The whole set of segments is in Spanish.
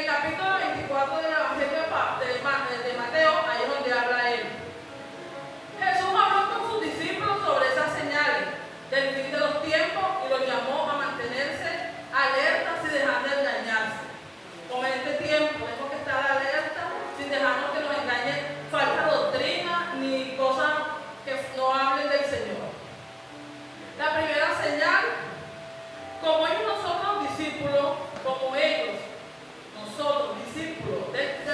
el capítulo 24 del Evangelio de Mateo, ahí es donde habla él. Jesús habló con sus discípulos sobre esas señales del fin de los tiempos y los llamó a mantenerse alertas y dejar de engañarse. Como en este tiempo tenemos que estar alertas sin dejarnos que nos engañe falsa doctrina ni cosas que no hablen del Señor. La primera señal, como ellos nosotros discípulos de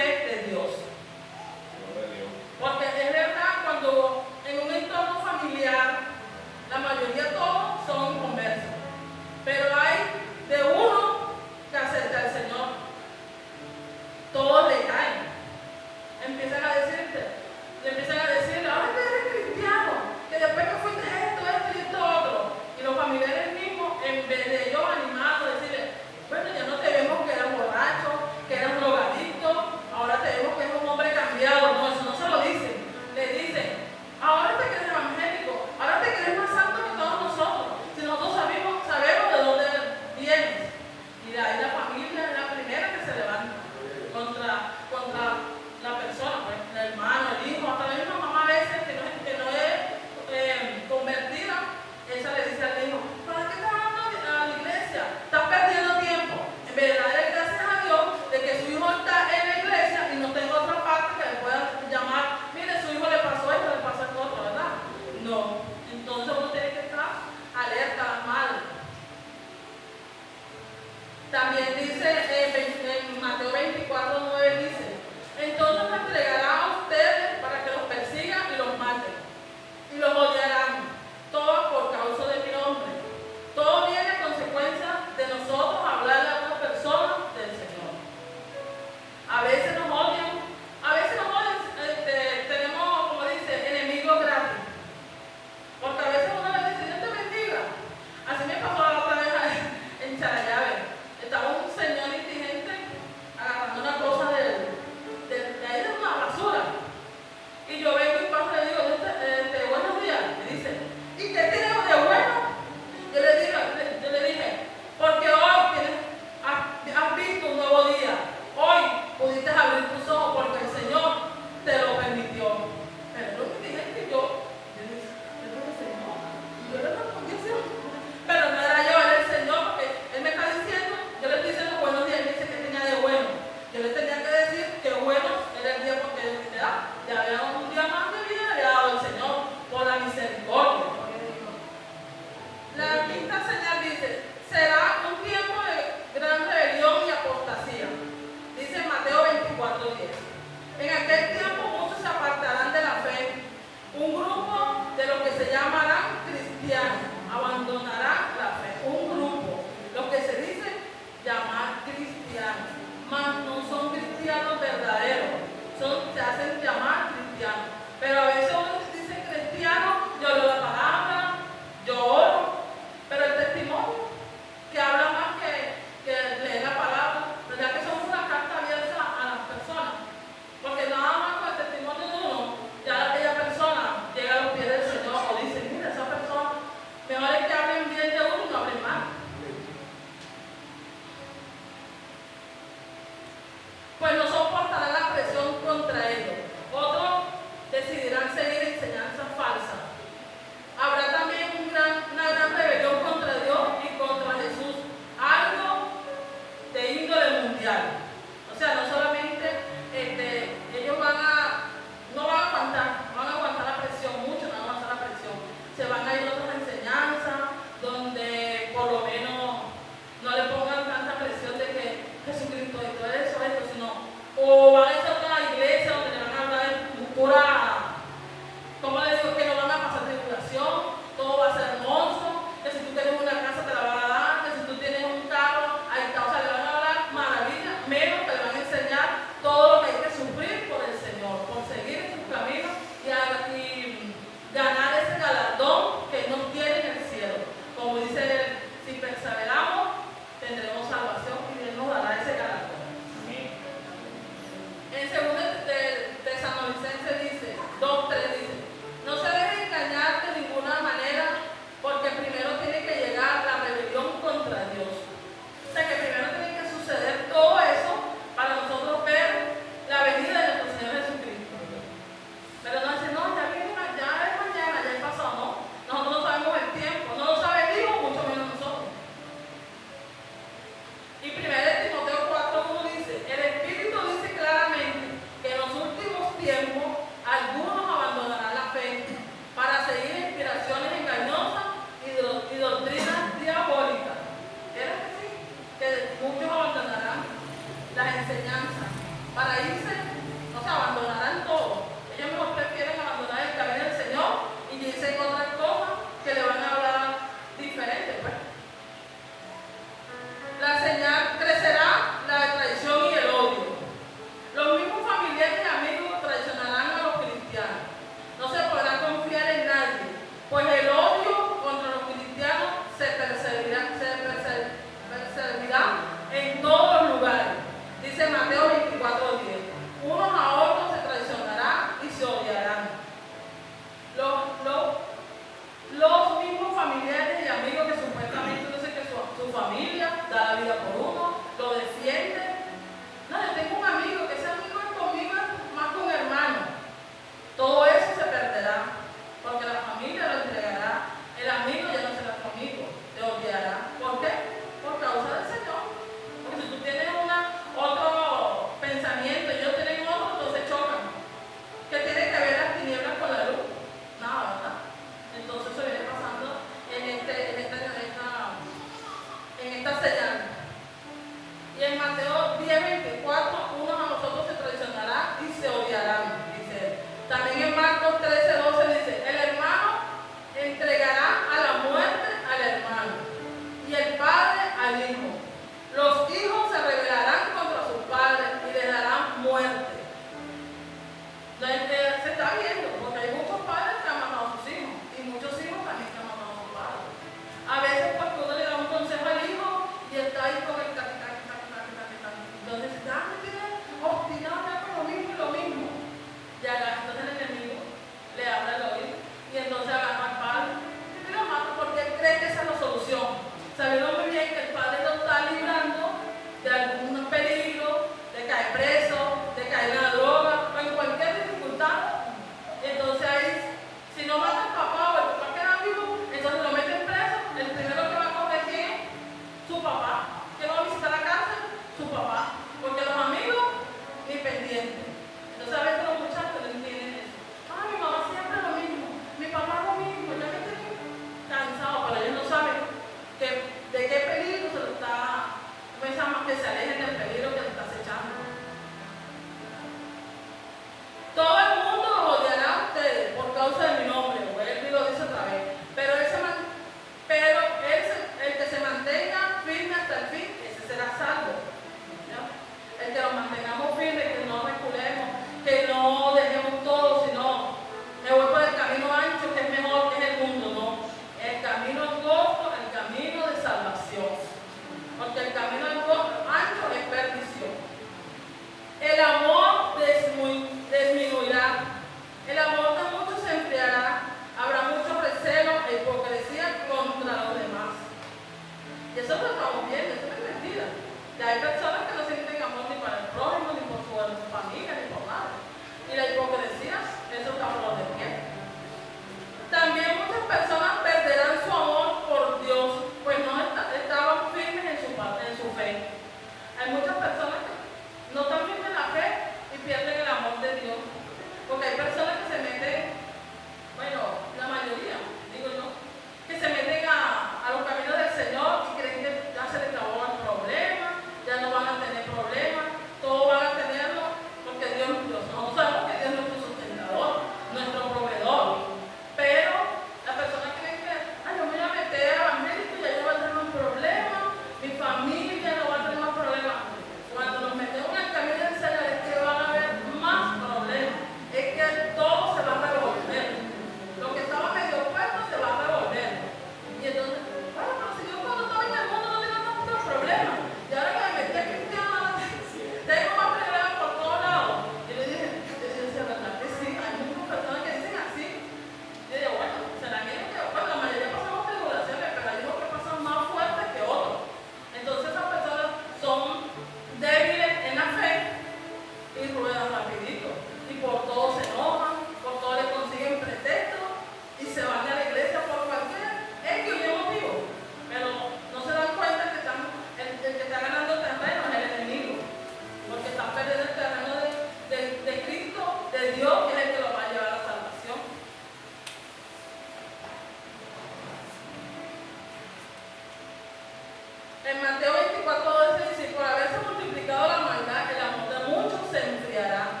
En Mateo 24:12 dice: por haberse multiplicado la maldad, el amor de muchos se enfriará.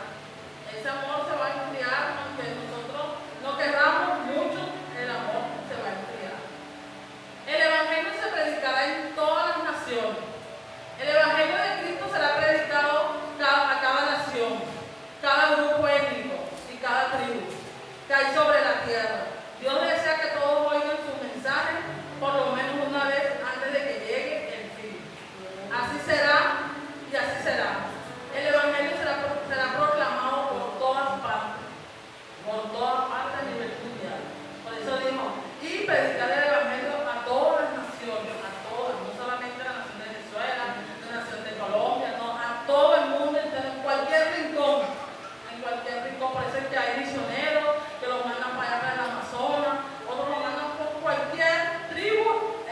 Ese amor se va a enfriar, aunque nosotros no querramos mucho, el amor se va a enfriar. El Evangelio se predicará en todas las naciones. El Evangelio de Cristo será predicado a cada nación, cada grupo étnico y cada tribu que hay sobre la tierra. Dios desea que todos oigan su mensaje por lo menos una vez antes de que llegue el fin. Así será y así será. El Evangelio será proclamado por todas partes a nivel mundial. Por eso dijo, y predicar el Evangelio a todas las naciones, a todas, no solamente a la nación de Venezuela, a la nación de Colombia, no, a todo el mundo, en cualquier rincón. Por eso es que hay misioneros que los mandan para allá para el Amazonas, otros los mandan por cualquier tribu,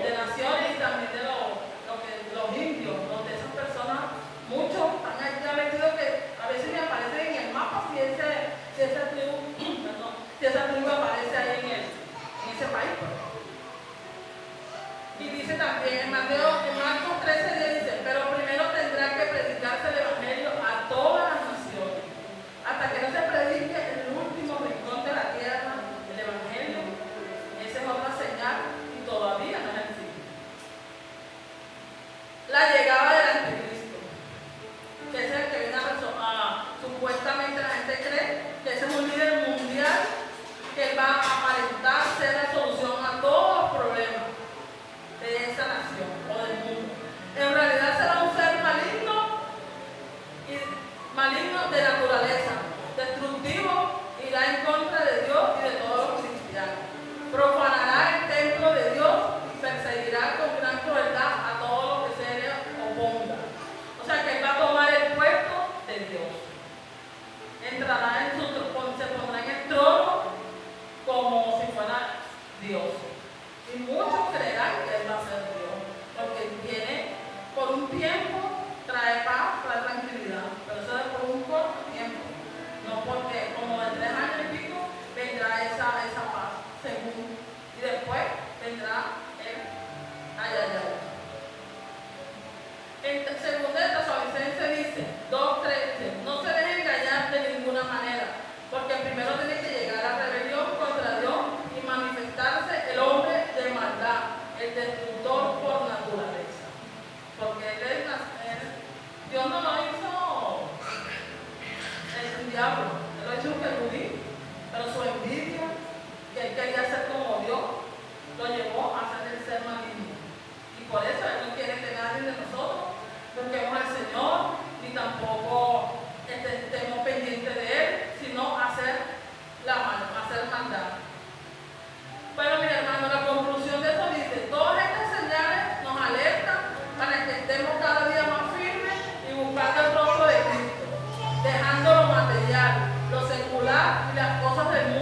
de naciones y también de los indios, donde esas personas, muchos están allá metidos que a veces me aparece en el mapa si esa tribu aparece ahí en ese país. Y dice también en Marcos 13:10 dice: pero primero tendrá que predicarse el Evangelio a todas las naciones, hasta que no se predique en el último rincón de la tierra el Evangelio. Esa es otra señal y todavía no es el fin. La llegada del anticristo, que es el que viene a supuestamente la gente cree que ese es un líder mundial que va a aparentar ser la solución a todos los problemas de esa nación o del mundo. En realidad será un ser maligno de naturaleza, destructivo, irá en contra de Dios y de todos los cristianos, profanará el templo de Dios y perseguirá con gran crueldad a todos los que se le opongan. O sea que él va a tomar el puesto de Dios, se pondrá en el trono como si fuera Dios. Y muchos creerán que él va a ser Dios, porque viene por un tiempo, trae paz, trae tranquilidad, pero eso es por un corto tiempo, no porque como de 3 años y pico vendrá esa paz, según, y después vendrá el ayayay. En 2 Tesalonicenses dice, 2:3 dice: no se dejen engañar de ninguna manera, porque primero tiene que llegar la rebelión contra Dios y manifestarse el hombre de maldad, el destructor por naturaleza. Porque Dios no lo hizo el diablo, él lo hizo un querubín, pero su envidia, que él quería ser como Dios, lo llevó a ser el ser maligno. Y por eso él no quiere que nadie de nosotros busquemos al Señor, ni tampoco estemos pendientes de Él, sino hacer maldad. Bueno, mi hermano, la conclusión de eso dice: todas estas señales nos alertan para que estemos cada día más firmes y buscando el rostro de Cristo, dejando lo material, lo secular y las cosas del mundo